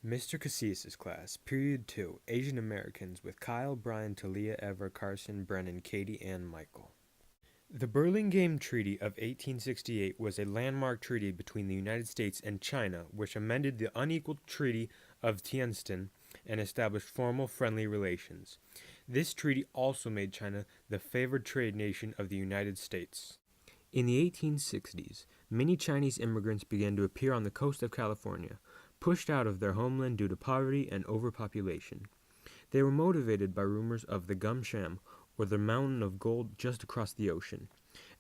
Mr. Casillas' class, Period 2, Asian Americans with Kyle, Brian, Talia, Ever, Carson, Brennan, Katie, and Michael. The Burlingame Treaty of 1868 was a landmark treaty between the United States and China, which amended the unequal Treaty of Tientsin and established formal friendly relations. This treaty also made China the favored trade nation of the United States. In the 1860s, many Chinese immigrants began to appear on the coast of California, pushed out of their homeland due to poverty and overpopulation. They were motivated by rumors of the Gum Sham, or the mountain of gold just across the ocean.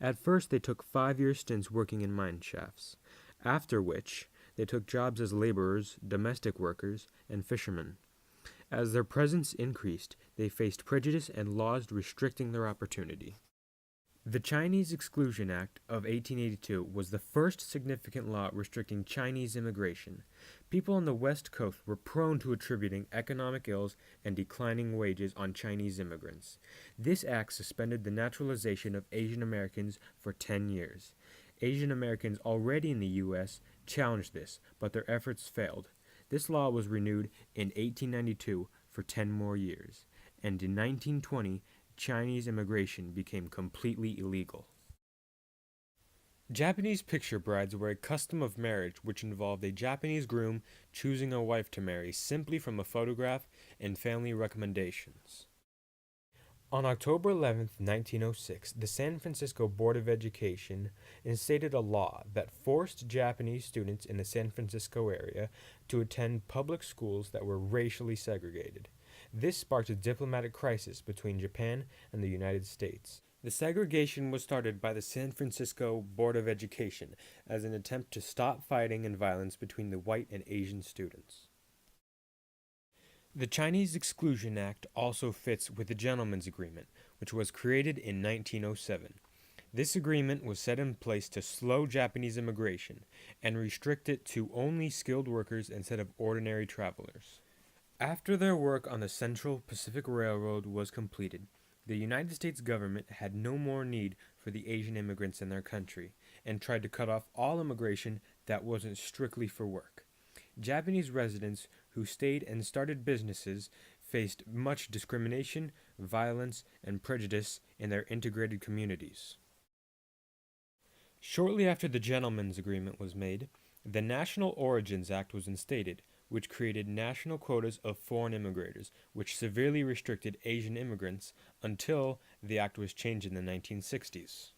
At first, they took 5-year stints working in mine shafts, after which they took jobs as laborers, domestic workers, and fishermen. As their presence increased, they faced prejudice and laws restricting their opportunity. The Chinese Exclusion Act of 1882 was the first significant law restricting Chinese immigration. People on the West Coast were prone to attributing economic ills and declining wages on Chinese immigrants. This act suspended the naturalization of Asian Americans for 10 years. Asian Americans already in the U.S. challenged this, but their efforts failed. This law was renewed in 1892 for 10 more years, and in 1920, Chinese immigration became completely illegal. Japanese picture brides were a custom of marriage which involved a Japanese groom choosing a wife to marry simply from a photograph and family recommendations. On October 11, 1906, the San Francisco Board of Education instated a law that forced Japanese students in the San Francisco area to attend public schools that were racially segregated. This sparked a diplomatic crisis between Japan and the United States. The segregation was started by the San Francisco Board of Education as an attempt to stop fighting and violence between the white and Asian students. The Chinese Exclusion Act also fits with the Gentlemen's Agreement, which was created in 1907. This agreement was set in place to slow Japanese immigration and restrict it to only skilled workers instead of ordinary travelers. After their work on the Central Pacific Railroad was completed, the United States government had no more need for the Asian immigrants in their country and tried to cut off all immigration that wasn't strictly for work. Japanese residents who stayed and started businesses faced much discrimination, violence, and prejudice in their integrated communities. Shortly after the Gentlemen's Agreement was made, the National Origins Act was instated, which created national quotas of foreign immigrators, which severely restricted Asian immigrants until the act was changed in the 1960s.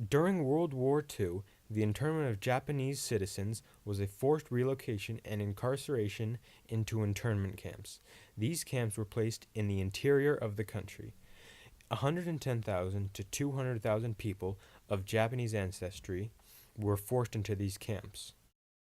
During World War II, the internment of Japanese citizens was a forced relocation and incarceration into internment camps. These camps were placed in the interior of the country. 110,000 to 200,000 people of Japanese ancestry were forced into these camps.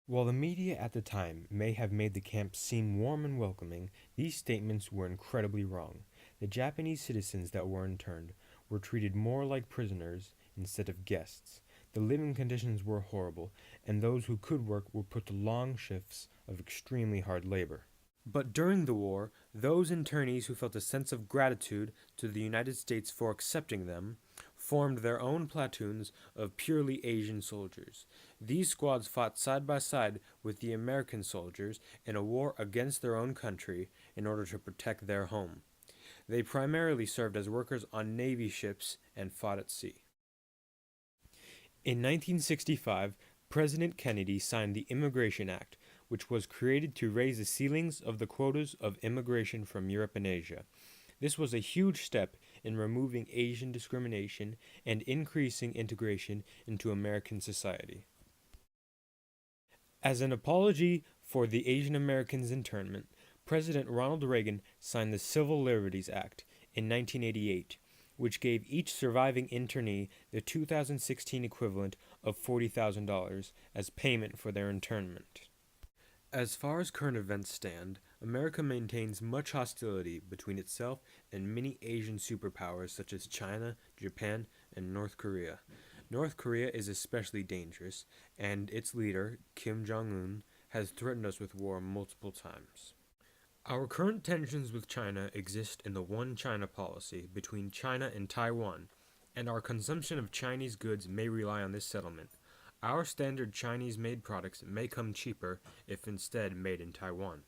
While the media at the time may have made the camps seem warm and welcoming, these statements were incredibly wrong. The Japanese citizens that were interned were treated more like prisoners instead of guests. The living conditions were horrible, and those who could work were put to long shifts of extremely hard labor. But during the war, those internees who felt a sense of gratitude to the United States for accepting them formed their own platoons of purely Asian soldiers. These squads fought side by side with the American soldiers in a war against their own country in order to protect their home. They primarily served as workers on Navy ships and fought at sea. In 1965, President Kennedy signed the Immigration Act, which was created to raise the ceilings of the quotas of immigration from Europe and Asia. This was a huge step in removing Asian discrimination and increasing integration into American society. As an apology for the Asian Americans' internment, President Ronald Reagan signed the Civil Liberties Act in 1988, which gave each surviving internee the 2016 equivalent of $40,000 as payment for their internment. As far as current events stand, America maintains much hostility between itself and many Asian superpowers such as China, Japan, and North Korea. North Korea is especially dangerous, and its leader, Kim Jong-un, has threatened us with war multiple times. Our current tensions with China exist in the One China policy between China and Taiwan, and our consumption of Chinese goods may rely on this settlement. Our standard Chinese-made products may come cheaper if instead made in Taiwan.